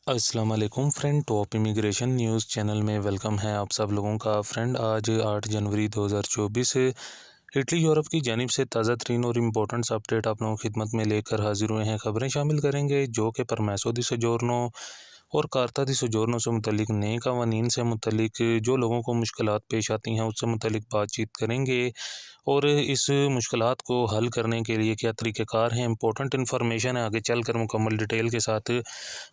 अस्सलाम वालेकुम friend. Top immigration news channel में वेलकम है आप सब लोगों का। फ्रेंड, आज 8 जनवरी 2024 इटली यूरोप की जानिब से ताज़ा तरीन और इम्पोर्टेंट्स अपडेट आप लोगों की खिदमत में लेकर हाजिर हुए हैं। ख़बरें शामिल करेंगे जो कि परमेसो दी सोजोर्नो और कार्ता दी सोजोर्नो से मुतलिक नए कवानीन से मुतलिक जो लोगों को मुश्किलात पेश आती हैं उससे मुतलिक बातचीत करेंगे और इस मुश्किलात को हल करने के लिए क्या तरीक़ेकार हैं, इंपॉर्टेंट इन्फॉर्मेशन है, आगे चलकर मुकम्मल डिटेल के साथ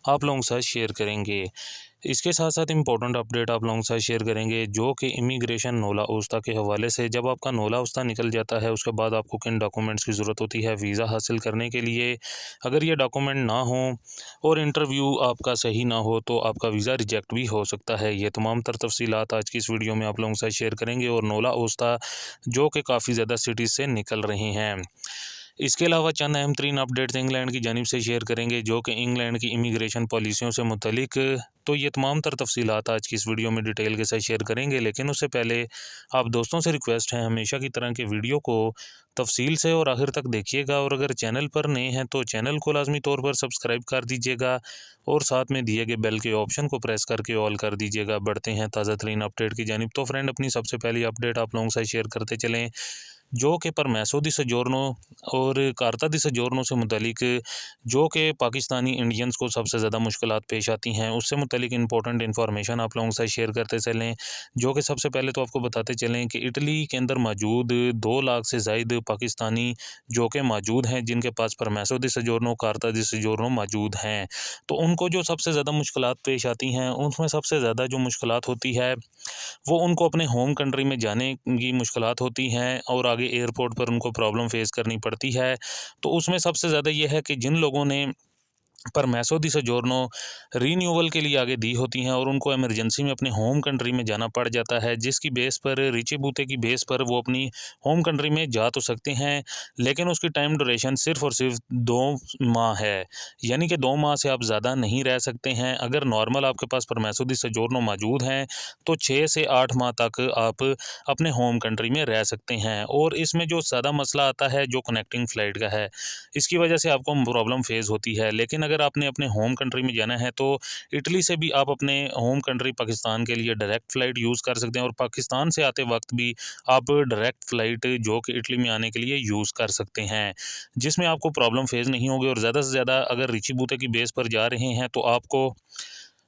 आप लोगों के साथ शेयर करेंगे। इसके साथ साथ इम्पोर्टेंट अपडेट आप लोगों के साथ शेयर करेंगे जो कि इमिग्रेशन नोला ओस्ता के हवाले से। जब आपका नोला ओस्ता निकल जाता है उसके बाद आपको किन डॉक्यूमेंट्स की ज़रूरत होती है वीज़ा हासिल करने के लिए। अगर ये डॉक्यूमेंट ना हो और इंटरव्यू आपका सही ना हो तो आपका वीज़ा रिजेक्ट भी हो सकता है। ये तमाम तर तफसीलात आज की इस वीडियो में आप लोगों के साथ शेयर करेंगे और नोला ओस्ता जो कि काफ़ी ज़्यादा सिटीज़ से निकल रहे हैं। इसके अलावा चंद अहम तरीन अपडेट्स इंग्लैंड की जानिब से शेयर करेंगे जो कि इंग्लैंड की इमिग्रेशन पॉलिसियों से मुतलिक। तो ये तमाम तर तफसीलात आज की इस वीडियो में डिटेल के साथ शेयर करेंगे, लेकिन उससे पहले आप दोस्तों से रिक्वेस्ट है हमेशा की तरह के वीडियो को तफसील से और आखिर तक देखिएगा और अगर चैनल पर नए हैं तो चैनल को लाजमी तौर पर सब्सक्राइब कर दीजिएगा और साथ में दिए गए बेल के ऑप्शन को प्रेस करके ऑल कर दीजिएगा। बढ़ते हैं ताज़ा तरीन अपडेट की जानिब। तो फ्रेंड, अपनी सबसे पहली अपडेट आप लोगों के साथ शेयर करते चलें जो कि परमेसो दी सोजोर्नो और कार्ता दी सोजोर्नो से मुतलिक जो कि पाकिस्तानी इंडियंस को सबसे ज़्यादा मुश्किलात पेश आती हैं उससे मुतलिक इंपॉर्टेंट इन्फॉर्मेशन आप लोगों के साथ शेयर करते चलें। जो कि सबसे पहले तो आपको बताते चलें कि इटली के अंदर मौजूद 2 लाख से ज़ायद पाकिस्तानी जो कि मौजूद हैं जिनके पास परमेसो दी सोजोर्नो कार्ता दी सोजोर्नो मौजूद हैं। तो उनको जो सबसे ज़्यादा मुश्किलात पेश आती हैं उसमें सबसे ज़्यादा जो मुश्किलात होती है वो उनको अपने होम कंट्री में जाने की मुश्किलात होती हैं और आगे एयरपोर्ट पर उनको प्रॉब्लम फेस करनी पड़ती है। तो उसमें सबसे ज़्यादा ये है कि जिन लोगों ने परमेसो दी सोजोर्नो रीन्यूअल के लिए आगे दी होती हैं और उनको इमरजेंसी में अपने होम कंट्री में जाना पड़ जाता है, जिसकी बेस पर रिची बूते की बेस पर वो अपनी होम कंट्री में जा तो सकते हैं, लेकिन उसकी टाइम ड्यूरेशन सिर्फ़ और सिर्फ 2 माह है। यानी कि 2 माह से आप ज़्यादा नहीं रह सकते हैं। अगर नॉर्मल आपके पास परमेसो दी सोजोर्नो मौजूद हैं तो 6 से 8 माह तक आप अपने होम कंट्री में रह सकते हैं। और इसमें जो ज़्यादा मसला आता है जो कनेक्टिंग फ़्लाइट का है, इसकी वजह से आपको प्रॉब्लम फेस होती है। लेकिन अगर आपने अपने होम कंट्री में जाना है तो इटली से भी आप अपने होम कंट्री पाकिस्तान के लिए डायरेक्ट फ़्लाइट यूज़ कर सकते हैं और पाकिस्तान से आते वक्त भी आप डायरेक्ट फ़्लाइट जो कि इटली में आने के लिए यूज़ कर सकते हैं, जिसमें आपको प्रॉब्लम फेस नहीं होगी। और ज़्यादा से ज़्यादा अगर रिची बूते की बेस पर जा रहे हैं तो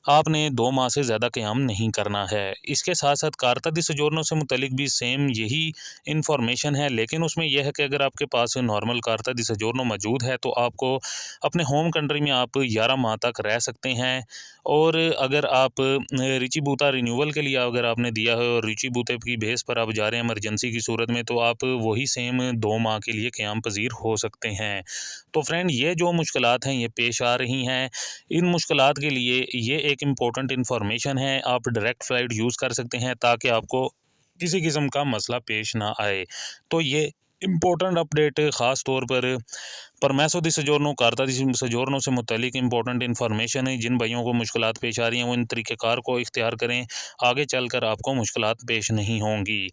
आपने 2 माह से ज़्यादा क़याम नहीं करना है। इसके साथ-साथ कार्ता दी सोजोर्नो से मुतलिक भी सेम यही इन्फॉर्मेशन है, लेकिन उसमें यह है कि अगर आपके पास नॉर्मल कार्ता दी सोजोर्नो मौजूद है तो आपको अपने होम कंट्री में आप 11 माह तक रह सकते हैं। और अगर आप रिची बूता रिन्यूअल के लिए अगर आपने दिया है और रिची बूते की बेस पर आप जा रहे हैं इमरजेंसी की सूरत में, तो आप वही सेम 2 माह के लिए क़याम पज़ीर हो सकते हैं। तो फ्रेंड, ये जो मुश्किलात हैं ये पेश आ रही हैं, इन मुश्किलात के लिए ये एक इम्पोर्टेंट इन्फॉर्मेशन है। आप डायरेक्ट फ़्लाइट यूज़ कर सकते हैं ताकि आपको किसी किस्म का मसला पेश ना आए। तो ये इम्पोर्टेंट अपडेट ख़ास तौर पर परमेसो दी सोजोर्नो कार्ता दी सोजोर्नो से मुतलिक इम्पोर्टेंट इन्फॉर्मेशन है। जिन भाइयों को मुश्किलात पेश आ रही हैं वो इन तरीक़ेकार को इख्तियार करें, आगे चलकर आपको मुश्किलात पेश नहीं होंगी।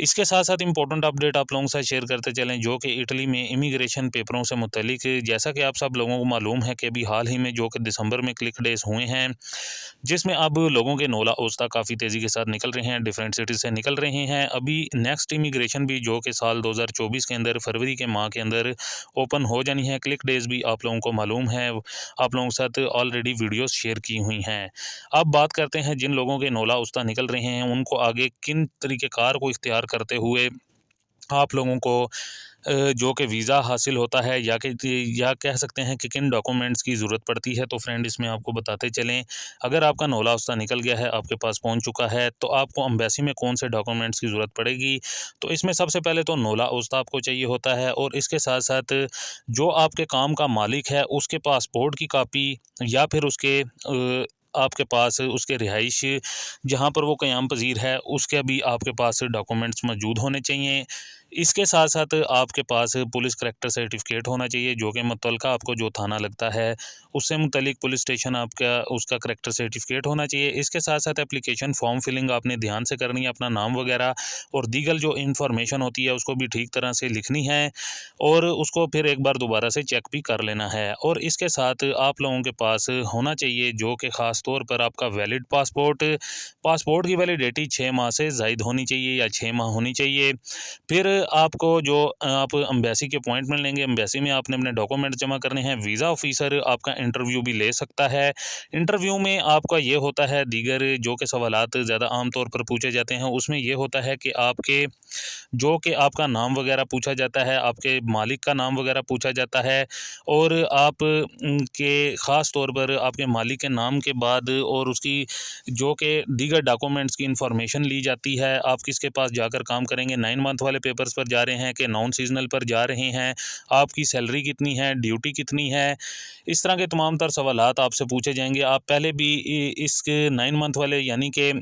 इसके साथ साथ इम्पोर्टेंट अपडेट आप लोगों के साथ शेयर करते चलें जो कि इटली में इमिग्रेशन पेपरों से मुतलिक। जैसा कि आप सब लोगों को मालूम है कि अभी हाल ही में जो कि दिसंबर में क्लिक डेज़ हुए हैं, जिसमें अब लोगों के नोला ओस्ता काफ़ी तेज़ी के साथ निकल रहे हैं, डिफरेंट सिटीज़ से निकल रहे हैं। अभी नेक्स्ट इमिग्रेशन भी जो कि साल 2024 के अंदर फरवरी के माह के अंदर ओपन हो जानी है। क्लिक डेज़ भी आप लोगों को मालूम है, आप लोगों के साथ ऑलरेडी वीडियोस शेयर की हुई हैं। अब बात करते हैं जिन लोगों के नोला ओस्ता निकल रहे हैं उनको आगे किन तरीक़ेकार को इख्तियार करते हुए आप लोगों को जो कि वीज़ा हासिल होता है या कह सकते हैं कि किन डॉक्यूमेंट्स की ज़रूरत पड़ती है। तो फ्रेंड, इसमें आपको बताते चलें, अगर आपका नोला ओस्ता निकल गया है, आपके पास पहुंच चुका है, तो आपको एम्बेसी में कौन से डॉक्यूमेंट्स की ज़रूरत पड़ेगी। तो इसमें सबसे पहले तो नोला ओस्ता आपको चाहिए होता है और इसके साथ साथ जो आपके काम का मालिक है उसके पासपोर्ट की कापी या फिर आपके पास उसके रिहाइश जहाँ पर वो क़याम पज़ीर है उसके भी आपके पास डॉक्यूमेंट्स मौजूद होने चाहिए। इसके साथ साथ आपके पास पुलिस करैक्टर सर्टिफिकेट होना चाहिए, जो कि मुतलका आपको जो थाना लगता है उससे मुतलिक पुलिस स्टेशन आपका उसका करैक्टर सर्टिफिकेट होना चाहिए। इसके साथ साथ एप्लीकेशन फॉर्म फिलिंग आपने ध्यान से करनी है, अपना नाम वगैरह और दीगर जो इन्फॉर्मेशन होती है उसको भी ठीक तरह से लिखनी है और उसको फिर एक बार दोबारा से चेक भी कर लेना है। और इसके साथ आप लोगों के पास होना चाहिए जो कि ख़ास तौर पर आपका वैलिड पासपोर्ट की वैलिडिटी 6 माह से ज़ायद होनी चाहिए या 6 माह होनी चाहिए। फिर आपको जो आप एम्बेसी के अपॉइंटमेंट लेंगे, एम्बेसी में आपने अपने डॉक्यूमेंट जमा करने हैं। वीज़ा ऑफिसर आपका इंटरव्यू भी ले सकता है। इंटरव्यू में आपका ये होता है, दीगर जो कि सवालात ज़्यादा आम तौर पर पूछे जाते हैं उसमें ये होता है कि आपका नाम वगैरह पूछा जाता है, आपके मालिक का नाम वगैरह पूछा जाता है और आप के ख़ास तौर पर आपके मालिक के नाम के बाद और उसकी जो कि दीगर डॉक्यूमेंट्स की इंफॉर्मेशन ली जाती है। आप किसके पास जाकर काम करेंगे, 9 मंथ वाले पेपर्स पर जा रहे हैं कि नॉन सीजनल पर जा रहे हैं, आपकी सैलरी कितनी है, ड्यूटी कितनी है, इस तरह के तमाम तर सवालात आपसे पूछे जाएंगे। आप पहले भी इसके 9 मंथ वाले यानी कि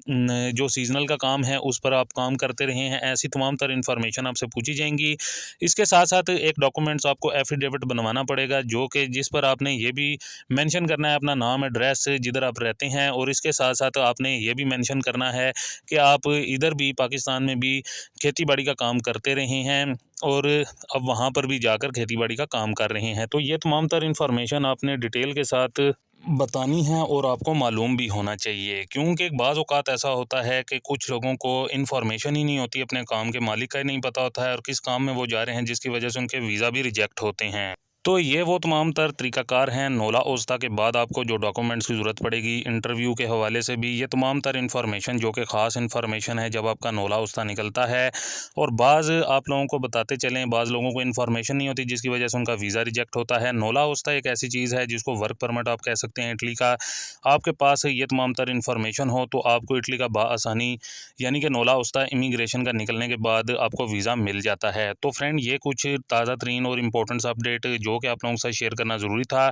जो सीजनल का काम है उस पर आप काम करते रहे हैं, ऐसी तमाम तर इन्फॉर्मेशन आपसे पूछी जाएंगी। इसके साथ साथ एक डॉक्यूमेंट्स आपको एफिडेविट बनवाना पड़ेगा, जो कि जिस पर आपने ये भी मेंशन करना है अपना नाम, एड्रेस, जिधर आप रहते हैं और इसके साथ साथ आपने ये भी मेंशन करना है कि आप इधर भी पाकिस्तान में भी खेती बाड़ी का काम करते रहे हैं और अब वहाँ पर भी जाकर खेती बाड़ी का काम कर रहे हैं। तो ये तमाम तर इन्फॉर्मेशन आपने डिटेल के साथ बतानी है और आपको मालूम भी होना चाहिए, क्योंकि बाज़ औक़ात ऐसा होता है कि कुछ लोगों को इन्फॉर्मेशन ही नहीं होती, अपने काम के मालिक का ही नहीं पता होता है और किस काम में वो जा रहे हैं, जिसकी वजह से उनके वीज़ा भी रिजेक्ट होते हैं। तो ये वो तमाम तर तरीक़ाकार हैं। नौला ओस्ता के बाद आपको जो डॉक्यूमेंट्स की ज़रूरत पड़ेगी, इंटरव्यू के हवाले से भी ये तमाम तर इन्फॉर्मेशन जो कि ख़ास इन्फॉर्मेशन है जब आपका नौला ओस्ता निकलता है। और बाज़ आप लोगों को बताते चलें, बाज़ लोगों को इन्फॉर्मेशन नहीं होती जिसकी वजह से उनका वीज़ा रिजेक्ट होता है। नौला ओस्ता एक ऐसी चीज़ है जिसको वर्क परमिट आप कह सकते हैं इटली का। आपके पास ये तमाम तर इन्फॉर्मेशन हो तो आपको इटली का बआसानी यानी कि नौला ओस्ता इमिग्रेशन का निकलने के बाद आपको वीज़ा मिल जाता है। तो फ्रेंड, ये कुछ ताज़ा तरीन और इम्पोर्टेंट्स अपडेट जो कि आप लोगों के साथ शेयर करना ज़रूरी था,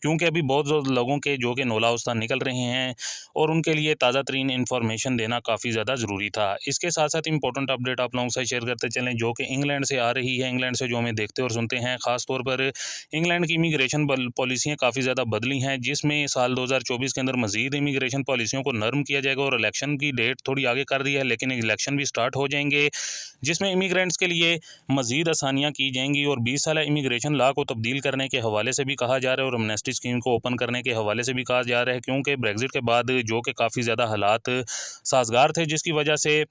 क्योंकि अभी बहुत लोगों के जो कि नौला ओस्ता निकल रहे हैं और उनके लिए ताज़ा तरीन इन्फॉर्मेशन देना काफ़ी ज़्यादा ज़रूरी था। इसके साथ साथ इंपॉर्टेंट अपडेट आप लोगों के साथ शेयर करते चलें जो कि इंग्लैंड से आ रही है, इंग्लैंड से जो हमें देखते और सुनते हैं। ख़ास तौर पर इंग्लैंड की इमिग्रेशन पॉलिसियाँ काफ़ी ज़्यादा बदली हैं, जिसमें साल 2024 के अंदर मज़ीद इमिग्रेशन पॉलिसियों को नर्म किया जाएगा और इलेक्शन की डेट थोड़ी आगे कर दी है, लेकिन इलेक्शन भी स्टार्ट हो जाएंगे, जिसमें इमिग्रेंट्स के लिए मज़ीद आसानियाँ की जाएंगी और 20 साल इमिग्रेशन लॉ को तब्दील करने के हवाले से भी कहा जा रहा है और एमनेस्टी स्कीम को ओपन करने के हवाले से भी कहा जा रहा है, क्योंकि ब्रेग्जिट के बाद जो कि काफ़ी ज़्यादा हालात साजगार थे, जिसकी वजह से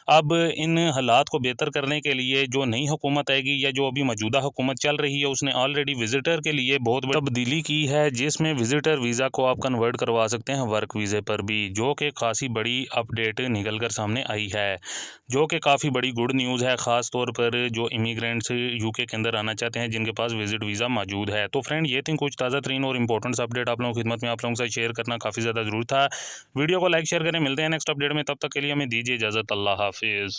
अब इन हालात को बेहतर करने के लिए जो नई हुकूमत आएगी या जो अभी मौजूदा हुकूमत चल रही है उसने ऑलरेडी विजिटर के लिए बहुत बड़ी तब्दीली की है, जिसमें विजिटर वीज़ा को आप कन्वर्ट करवा सकते हैं वर्क वीज़े पर भी, जो कि खासी बड़ी अपडेट निकल कर सामने आई है, जो कि काफ़ी बड़ी गुड न्यूज़ है। ख़ास तौर पर जो इमिग्रेंट्स यूके के अंदर आना चाहते हैं जिनके पास विजिट वीज़ा मौजूद है। तो फ्रेंड, ये थी कुछ ताज़ा तरीन और इंपॉर्टेंट्स अपडेट आप लोगों की खिदमत में आप लोगों के साथ शेयर करना काफ़ी ज़्यादा ज़रूरी था। वीडियो को लाइक शेयर करें, मिलते हैं नेक्स्ट अपडेट में, तब तक के लिए हमें दीजिए इजाज़त। अल्लाह हाफिज़।